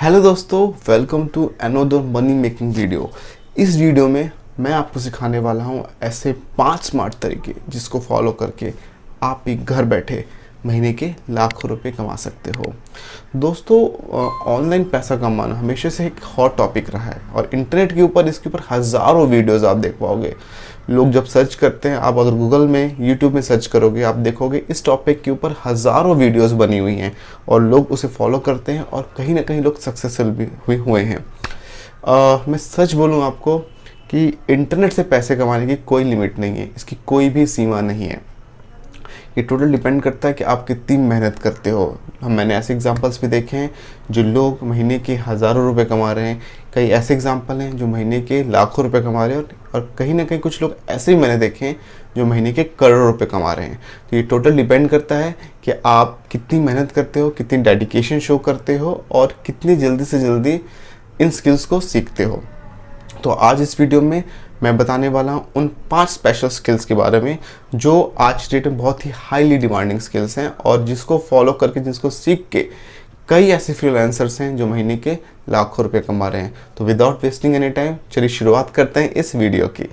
Hello दोस्तों, welcome to another money making video. इस video में मैं आपको सिखाने वाला हूँ ऐसे 5 स्मार्ट तरीके जिसको फॉलो करके आप एक घर बैठे महीने के लाखों रुपए कमा सकते हो। दोस्तों, ऑनलाइन पैसा कमाना हमेशा से एक हॉट टॉपिक रहा है और इंटरनेट के ऊपर इसके ऊपर हज़ारों वीडियोस आप देख पाओगे। लोग जब सर्च करते हैं, आप अगर गूगल में, यूट्यूब में सर्च करोगे, आप देखोगे इस टॉपिक के ऊपर हज़ारों वीडियोस बनी हुई हैं और लोग उसे फॉलो करते हैं और कहीं ना कहीं लोग सक्सेसफुल भी हुए हैं। मैं सच बोलूँ आपको कि इंटरनेट से पैसे कमाने की कोई लिमिट नहीं है, इसकी कोई भी सीमा नहीं है। ये टोटल डिपेंड करता है कि आप कितनी मेहनत करते हो। मैंने ऐसे एग्जांपल्स भी देखे हैं जो लोग महीने के हज़ारों रुपए कमा रहे हैं। कई ऐसे एग्जांपल हैं जो महीने के लाखों रुपए कमा रहे हैं और कहीं ना कहीं कुछ लोग ऐसे भी मैंने देखे हैं जो महीने के करोड़ों रुपए कमा रहे हैं। तो ये टोटल डिपेंड करता है कि आप कितनी मेहनत करते हो, कितनी डेडिकेशन शो करते हो और कितनी जल्दी से जल्दी इन स्किल्स को सीखते हो। तो आज इस वीडियो में मैं बताने वाला हूँ उन 5 स्पेशल स्किल्स के बारे में जो आज डेट में बहुत ही हाईली डिमांडिंग स्किल्स हैं और जिसको फॉलो करके, जिसको सीख के कई ऐसे फ्रीलांसर्स हैं जो महीने के लाखों रुपए कमा रहे हैं। तो विदाउट वेस्टिंग एनी टाइम चलिए शुरुआत करते हैं इस वीडियो की।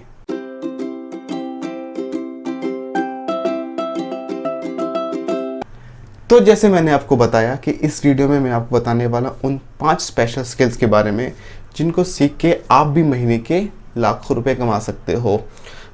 तो जैसे मैंने आपको बताया कि इस वीडियो में मैं आपको बताने वाला उन 5 स्पेशल स्किल्स के बारे में जिनको सीख के आप भी महीने के लाखों रुपए कमा सकते हो।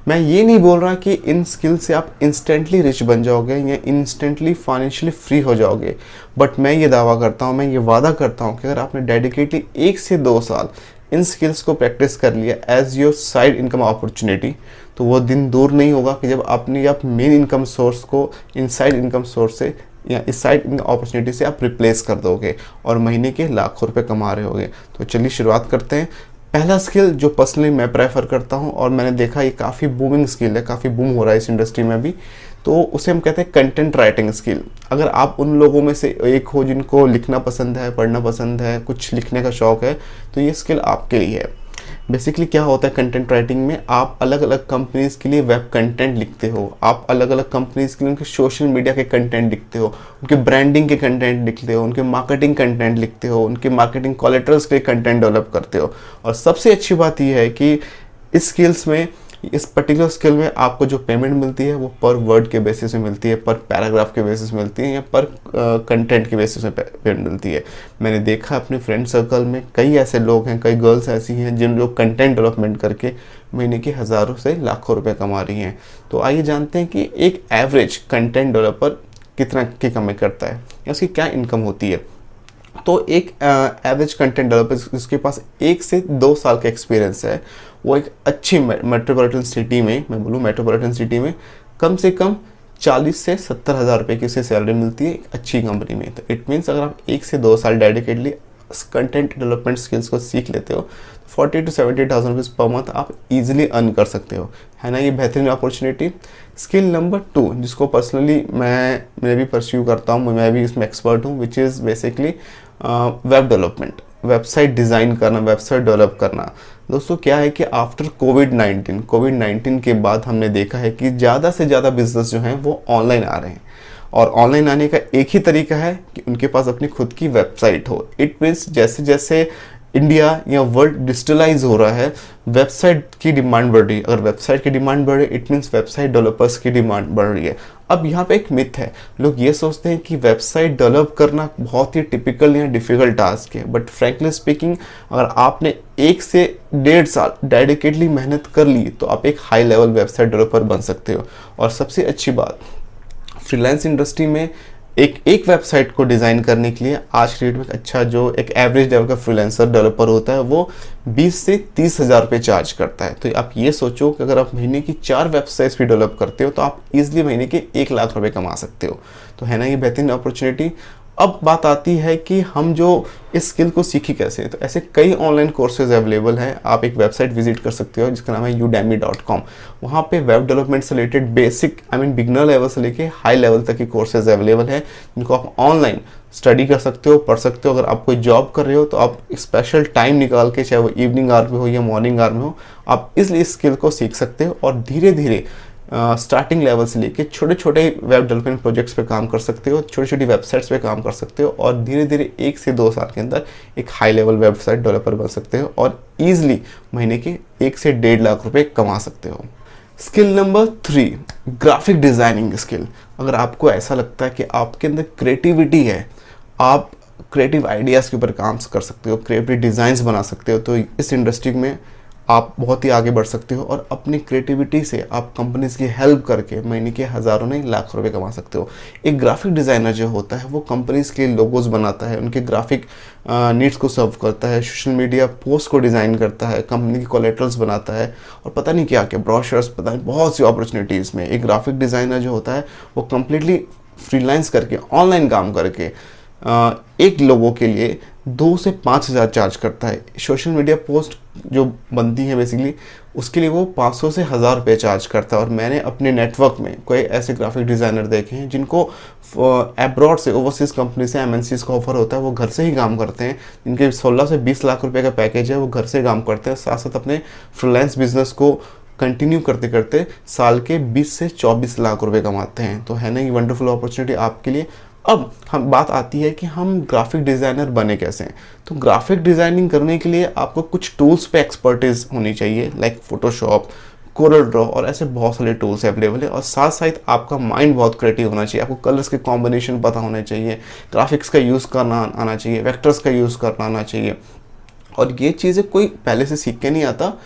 मैं ये नहीं बोल रहा कि इन स्किल से आप इंस्टेंटली रिच बन जाओगे या इंस्टेंटली फाइनेंशियली फ्री हो जाओगे, बट मैं ये दावा करता हूँ, मैं ये वादा करता हूँ कि अगर आपने डेडिकेटली 1 से 2 साल इन स्किल्स को प्रैक्टिस कर लिया as your side income opportunity, तो वो दिन दूर नहीं होगा कि जब आप मेन इनकम सोर्स को इन साइड इनकम सोर्स से या इस साइड इनकम अपॉर्चुनिटी से आप रिप्लेस कर दोगे और महीने के लाखों रुपए कमा रहे होगे। तो चलिए शुरुआत करते हैं। पहला स्किल जो पर्सनली मैं प्रेफर करता हूं और मैंने देखा ये काफ़ी बूमिंग स्किल है, काफ़ी बूम हो रहा है इस इंडस्ट्री में भी, तो उसे हम कहते हैं कंटेंट राइटिंग स्किल। अगर आप उन लोगों में से एक हो जिनको लिखना पसंद है, पढ़ना पसंद है, कुछ लिखने का शौक़ है, तो ये स्किल आपके लिए है। बेसिकली क्या होता है कंटेंट राइटिंग में, आप अलग अलग कंपनीज़ के लिए वेब कंटेंट लिखते हो, आप अलग अलग कंपनीज़ के लिए उनके सोशल मीडिया के कंटेंट लिखते हो, उनके ब्रांडिंग के कंटेंट लिखते हो, उनके मार्केटिंग कंटेंट लिखते हो, उनके मार्केटिंग कोलैटरल्स के कंटेंट डेवलप करते हो। और सबसे अच्छी बात यह है कि इस स्किल्स में, इस पर्टिकुलर स्किल में आपको जो पेमेंट मिलती है वो पर वर्ड के बेसिस में मिलती है, पर पैराग्राफ के बेसिस में मिलती है या पर कंटेंट के बेसिस में पेमेंट मिलती है। मैंने देखा अपने फ्रेंड सर्कल में कई ऐसे लोग हैं, कई गर्ल्स ऐसी हैं जिन लोग कंटेंट डेवलपमेंट करके महीने के हज़ारों से लाखों रुपए कमा रही हैं। तो आइए जानते हैं कि एक एवरेज कंटेंट डेवलपर कितना की कमाई करता है या उसकी क्या इनकम होती है। तो एक एवरेज कंटेंट डेवलपर जिसके पास 1 से 2 साल का एक्सपीरियंस है, वो एक अच्छी मेट्रोपॉलिटन सिटी में, मैं बोलूँ मेट्रोपॉलिटन सिटी में कम से कम 40 से 70 हज़ार रुपये की उसे सैलरी मिलती है एक अच्छी कंपनी में। तो इट मीन्स अगर आप 1 से 2 साल डेडिकेटली कंटेंट डेवलपमेंट स्किल्स को सीख लेते हो तो 40 to 70,000 रुपीज़ पर मंथ आप इजीली अर्न कर सकते हो, है ना। ये बेहतरीन अपॉर्चुनिटी। स्किल नंबर 2 जिसको पर्सनली मैं भी परस्यू करता हूँ, मैं भी इसमें एक्सपर्ट हूँ, which is basically web development, website design करना, वेबसाइट डेवलप करना। दोस्तों क्या है कि आफ्टर कोविड-19 के बाद हमने देखा है कि ज़्यादा से ज़्यादा बिजनेस जो हैं वो ऑनलाइन आ रहे हैं और ऑनलाइन आने का एक ही तरीका है कि उनके पास अपनी खुद की वेबसाइट हो। इट मीन्स जैसे जैसे इंडिया या वर्ल्ड डिजिटलाइज हो रहा है, वेबसाइट की डिमांड बढ़ रही है। अगर वेबसाइट की डिमांड बढ़े, इट मीन्स वेबसाइट डेवलपर्स की डिमांड बढ़ रही है। अब यहाँ पे एक मिथ है, लोग ये सोचते हैं कि वेबसाइट डेवलप करना बहुत ही टिपिकल या डिफ़िकल्ट टास्क है, बट फ्रैंकली स्पीकिंग अगर आपने 1 से 1.5 साल डेडिकेटली मेहनत कर ली तो आप एक हाई लेवल वेबसाइट डेवलपर बन सकते हो। और सबसे अच्छी बात, फ्रीलांस इंडस्ट्री में एक वेबसाइट को डिज़ाइन करने के लिए आज के डेट में अच्छा जो एक एवरेज लेवल का फ्रीलांसर डेवलपर होता है वो 20 से 30 हज़ार रुपये चार्ज करता है। तो आप ये सोचो कि अगर आप महीने की 4 वेबसाइट्स भी डेवलप करते हो तो आप इजीली महीने के 1 लाख रुपए कमा सकते हो। तो है ना ये बेहतरीन अपॉर्चुनिटी। अब बात आती है कि हम जो इस स्किल को सीखी कैसे, तो ऐसे कई ऑनलाइन कोर्सेज अवेलेबल हैं। आप एक वेबसाइट विजिट कर सकते हो जिसका नाम है udemy.com। वहाँ पे वेब डेवलपमेंट से रिलेटेड बेसिक बिगिनर लेवल से लेके हाई लेवल तक के कोर्सेज अवेलेबल हैं जिनको आप ऑनलाइन स्टडी कर सकते हो, पढ़ सकते हो। अगर आप कोई जॉब कर रहे हो तो आप स्पेशल टाइम निकाल के, चाहे वो इवनिंग आवर में हो या मॉर्निंग आवर में हो, आप इसलिए इस स्किल को सीख सकते हो और धीरे धीरे स्टार्टिंग लेवल से लेके छोटे छोटे वेब डेवलपमेंट प्रोजेक्ट्स पे काम कर सकते हो, छोटी छोटी वेबसाइट्स पे काम कर सकते हो और धीरे धीरे 1 से 2 साल के अंदर एक हाई लेवल वेबसाइट डेवलपर बन सकते हो और ईजिली महीने के 1 से 1.5 लाख रुपए कमा सकते हो। Skill number 3, graphic designing skill. अगर आपको ऐसा लगता है कि आपके अंदर क्रिएटिविटी है, आप क्रिएटिव आइडियाज़ के ऊपर काम कर सकते हो, क्रिएटिव डिज़ाइंस बना सकते हो, तो इस इंडस्ट्री में आप बहुत ही आगे बढ़ सकते हो और अपनी क्रिएटिविटी से आप कंपनीज़ की हेल्प करके महीने के हज़ारों नहीं लाख रुपए कमा सकते हो। एक ग्राफिक डिज़ाइनर जो होता है वो कंपनीज़ के लोगोज बनाता है, उनके ग्राफिक नीड्स को सर्व करता है, सोशल मीडिया पोस्ट को डिज़ाइन करता है, कंपनी की कोलेटरल्स बनाता है और पता नहीं क्या क्या ब्रोशर्स, पता नहीं बहुत सी अपॉर्चुनिटीज़ में एक ग्राफिक डिज़ाइनर जो होता है वो कम्प्लीटली फ्रीलांस करके, ऑनलाइन काम करके एक लोगों के लिए 2 से 5 हज़ार चार्ज करता है। सोशल मीडिया पोस्ट जो बनती है बेसिकली उसके लिए वो 500 से 1000 रुपये चार्ज करता है। और मैंने अपने नेटवर्क में कोई ऐसे ग्राफिक डिज़ाइनर देखे हैं जिनको अब्रॉड से, ओवरसीज़ कंपनी से, MNCs का ऑफर होता है, वो घर से ही काम करते हैं, जिनके 16 से 20 लाख रुपए का पैकेज है, वो घर से काम करते हैं, साथ साथ अपने फ्रीलांस बिजनेस को कंटिन्यू करते करते साल के 20 से 24 लाख रुपए कमाते हैं। तो है ना ये वंडरफुल अपॉर्चुनिटी आपके लिए। अब हम बात आती है कि हम ग्राफिक डिज़ाइनर बने कैसे हैं। तो ग्राफिक डिज़ाइनिंग करने के लिए आपको कुछ टूल्स पे एक्सपर्टीज होनी चाहिए, लाइक फोटोशॉप, कोरल ड्रॉ और ऐसे बहुत सारे टूल्स अवेलेबल है। और साथ साथ आपका माइंड बहुत क्रिएटिव होना चाहिए, आपको कलर्स के कॉम्बिनेशन पता होने चाहिए, ग्राफिक्स का यूज़ करना आना चाहिए, वेक्टर्स का यूज़ करना आना चाहिए। और ये चीज़ें कोई पहले से सीख के नहीं आता,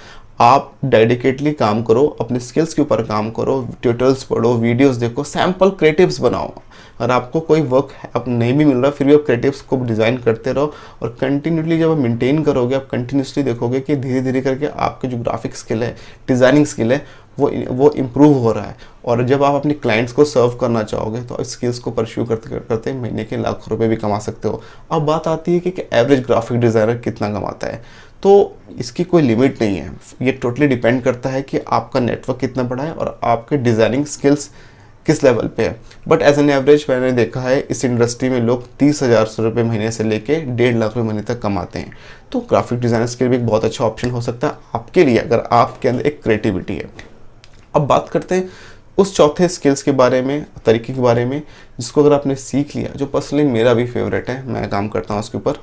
आप डेडिकेटली काम करो, अपने स्किल्स के ऊपर काम करो, ट्यूटोरियल्स पढ़ो, वीडियोस देखो, सैम्पल क्रिएटिव्स बनाओ। अगर आपको कोई वर्क अब नहीं भी मिल रहा फिर भी आप क्रिएटिव्स को डिज़ाइन करते रहो और कंटिन्यूसली जब आप मेंटेन करोगे, आप कंटिन्यूसली देखोगे कि धीरे धीरे करके आपके जो ग्राफिक स्किल है, डिज़ाइनिंग स्किल है, वो इम्प्रूव हो रहा है। और जब आप अपने क्लाइंट्स को सर्व करना चाहोगे तो इस स्किल्स को परस्यू करते करते महीने के लाख रुपए भी कमा सकते हो। अब बात आती है कि एवरेज ग्राफिक डिज़ाइनर कितना कमाता है। तो इसकी कोई लिमिट नहीं है, ये टोटली डिपेंड करता है कि आपका नेटवर्क कितना बड़ा है और आपके डिज़ाइनिंग स्किल्स किस लेवल पे है। बट एज एन एवरेज मैंने देखा है इस इंडस्ट्री में लोग 30,000 रुपये महीने से लेके 1.5 लाख रुपये महीने तक कमाते हैं। तो ग्राफिक डिज़ाइनर के लिए भी एक बहुत अच्छा ऑप्शन हो सकता है आपके लिए, अगर आपके अंदर एक क्रिएटिविटी है। अब बात करते हैं उस चौथे स्किल्स के बारे में, तरीके के बारे में, जिसको अगर आपने सीख लिया, जो पर्सनली मेरा भी फेवरेट है, मैं काम करता हूँ उसके ऊपर,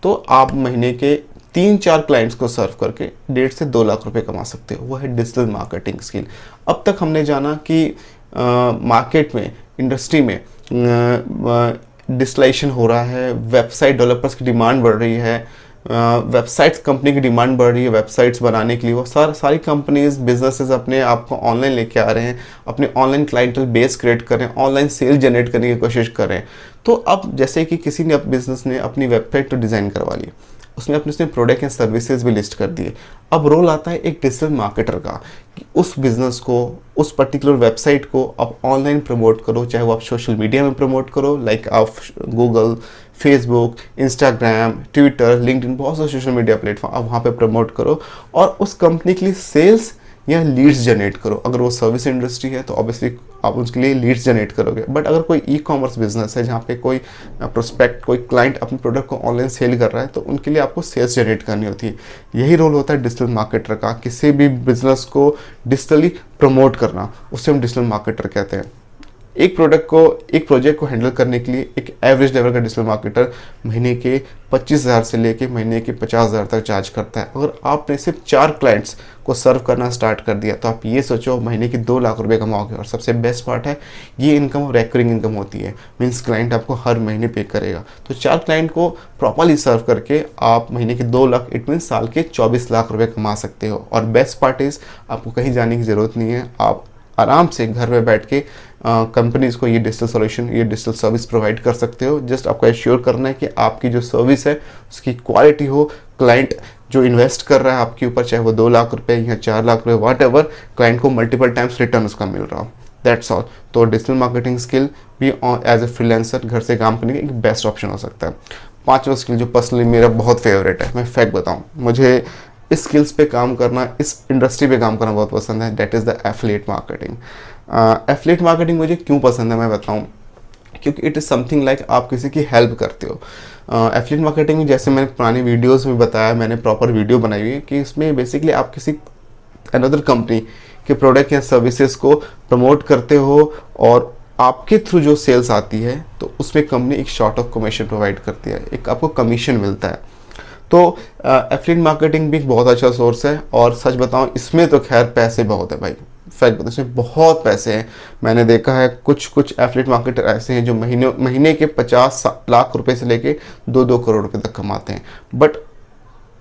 तो आप महीने के 3-4 क्लाइंट्स को सर्व करके 1.5 से 2 लाख रुपए कमा सकते हो। वो है डिजिटल मार्केटिंग स्किल। अब तक हमने जाना कि मार्केट में, इंडस्ट्री में डिजिटलाइजेशन हो रहा है, वेबसाइट डेवलपर्स की डिमांड बढ़ रही है, वेबसाइट्स कंपनी की डिमांड बढ़ रही है वेबसाइट्स बनाने के लिए। वो सारी कंपनीज, बिजनेसेस अपने आप को ऑनलाइन लेके आ रहे हैं, अपने ऑनलाइन क्लाइंटल बेस क्रिएट कर रहे हैं, ऑनलाइन सेल जनरेट करने की कोशिश कर रहे हैं। तो अब जैसे कि किसी ने बिजनेस ने अपनी वेबसाइट तो डिज़ाइन करवा ली, उसमें अपने प्रोडक्ट या सर्विसेज भी लिस्ट कर दिए। अब रोल आता है एक डिजिटल मार्केटर का कि उस बिज़नेस को, उस पर्टिकुलर वेबसाइट को आप ऑनलाइन प्रमोट करो, चाहे वो आप सोशल मीडिया में प्रमोट करो, लाइक आप Google, Facebook, Instagram, Twitter, LinkedIn, बहुत सारे सोशल मीडिया प्लेटफॉर्म आप वहाँ पे प्रमोट करो और उस कंपनी के लिए सेल्स या लीड्स जनरेट करो। अगर वो सर्विस इंडस्ट्री है तो ऑब्वियसली आप उसके लिए लीड्स जनरेट करोगे। बट अगर कोई ई कॉमर्स बिजनेस है जहाँ पे कोई प्रोस्पेक्ट, कोई क्लाइंट अपने प्रोडक्ट को ऑनलाइन सेल कर रहा है, तो उनके लिए आपको सेल्स जनरेट करनी होती है। यही रोल होता है डिजिटल मार्केटर का, किसी भी बिजनेस को डिजिटली प्रमोट करना, उससे हम डिजिटल मार्केटर कहते हैं। एक प्रोजेक्ट को हैंडल करने के लिए एक एवरेज लेवल का डिजिटल मार्केटर महीने के 25,000 से लेके महीने के 50,000 तक चार्ज करता है। अगर आपने सिर्फ 4 क्लाइंट्स को सर्व करना स्टार्ट कर दिया तो आप ये सोचो महीने के 2 लाख रुपए कमाओगे। और सबसे बेस्ट पार्ट है ये इनकम रेकरिंग इनकम होती है, मीन्स क्लाइंट आपको हर महीने पे करेगा। तो 4 क्लाइंट को प्रॉपरली सर्व करके आप महीने के 2 लाख, इट मीन्स साल के 24 लाख रुपए कमा सकते हो। और बेस्ट पार्ट इज आपको कहीं जाने की ज़रूरत नहीं है, आप आराम से घर में बैठ के कंपनीज को ये डिजिटल सॉल्यूशन, ये डिजिटल सर्विस प्रोवाइड कर सकते हो। जस्ट आपको एश्योर करना है कि आपकी जो सर्विस है उसकी क्वालिटी हो, क्लाइंट जो इन्वेस्ट कर रहा है आपके ऊपर, चाहे वो 2 लाख रुपए या 4 लाख रुपए, वॉट एवर, क्लाइंट को मल्टीपल टाइम्स रिटर्न उसका मिल रहा हो। That's all. तो डिजिटल मार्केटिंग स्किल भी एज ए फ्रीलांसर घर से काम करने का एक बेस्ट ऑप्शन हो सकता है। 5वां स्किल जो पर्सनली मेरा बहुत फेवरेट है, मैं फैक्ट बताऊँ, मुझे इस स्किल्स पे काम करना, इस इंडस्ट्री पे काम करना बहुत पसंद है, that is the affiliate marketing. Affiliate marketing मुझे क्यों पसंद है मैं बताऊँ, क्योंकि इट इज़ समथिंग लाइक आप किसी की हेल्प करते हो। एफिलिएट मार्केटिंग में जैसे मैंने पुरानी वीडियोस में बताया, मैंने प्रॉपर वीडियो बनाई हुई है कि इसमें बेसिकली आप किसी अनदर कंपनी के प्रोडक्ट या सर्विसेज को प्रमोट करते हो और आपके थ्रू जो सेल्स आती है तो उसमें कंपनी एक शॉर्ट ऑफ कमीशन प्रोवाइड करती है, एक आपको कमीशन मिलता है। तो एफिलिएट मार्केटिंग भी एक बहुत अच्छा सोर्स है और सच बताऊं इसमें तो खैर पैसे बहुत है भाई, फैक्ट बताऊं इसमें बहुत पैसे हैं। मैंने देखा है कुछ एफिलिएट मार्केटर ऐसे हैं जो महीने के 50 लाख रुपए से लेके 2-2 करोड़ रुपए तक कमाते हैं, बट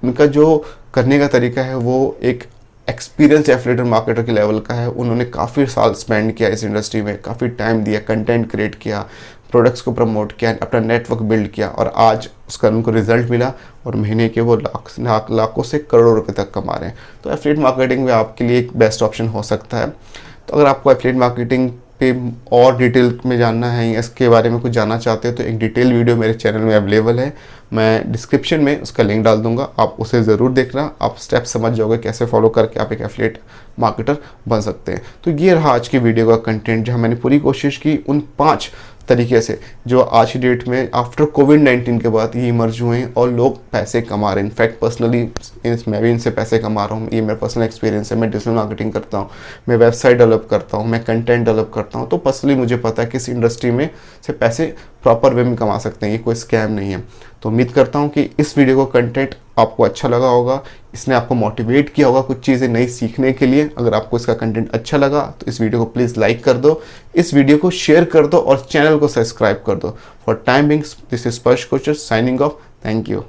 उनका जो करने का तरीका है वो एक एक्सपीरियंस एफिलिएटर मार्केटर के लेवल का है। उन्होंने काफ़ी साल स्पेंड किया इस इंडस्ट्री में, काफ़ी टाइम दिया, कंटेंट क्रिएट किया, प्रोडक्ट्स को प्रमोट किया, अपना नेटवर्क बिल्ड किया और आज उसका उनको रिजल्ट मिला और महीने के वो लाखों से करोड़ों रुपए तक कमा रहे हैं। तो एफिलिएट मार्केटिंग में आपके लिए एक बेस्ट ऑप्शन हो सकता है। तो अगर आपको एफिलिएट मार्केटिंग पे और डिटेल में जानना है या इसके बारे में कुछ जानना चाहते हो तो एक डिटेल वीडियो मेरे चैनल में अवेलेबल है, मैं डिस्क्रिप्शन में उसका लिंक डाल दूंगा, आप उसे ज़रूर देखना। आप स्टेप समझ जाओगे कैसे फॉलो करके आप एक एफिलिएट मार्केटर बन सकते हैं। तो ये रहा आज की वीडियो का कंटेंट, जहाँ मैंने पूरी कोशिश की उन 5 तरीके से जो आज की डेट में आफ्टर कोविड-19 के बाद ये इमर्ज हुए हैं और लोग पैसे कमा रहे हैं। इनफैक्ट पर्सनली मैं भी इनसे पैसे कमा रहा हूँ, ये मेरा पर्सनल एक्सपीरियंस है। मैं डिजिटल मार्केटिंग करता हूँ, मैं वेबसाइट डेवलप करता हूँ, मैं कंटेंट डेवलप करता हूँ, तो पर्सनली मुझे पता है कि इस इंडस्ट्री में से पैसे प्रॉपर वे में कमा सकते हैं, ये कोई स्कैम नहीं है। तो उम्मीद करता हूँ कि इस वीडियो का कंटेंट आपको अच्छा लगा होगा, इसने आपको मोटिवेट किया होगा कुछ चीज़ें नई सीखने के लिए। अगर आपको इसका कंटेंट अच्छा लगा तो इस वीडियो को प्लीज़ लाइक कर दो, इस वीडियो को शेयर कर दो और चैनल को सब्सक्राइब कर दो। For time being this is Sparsh Kochhar signing off. Thank you.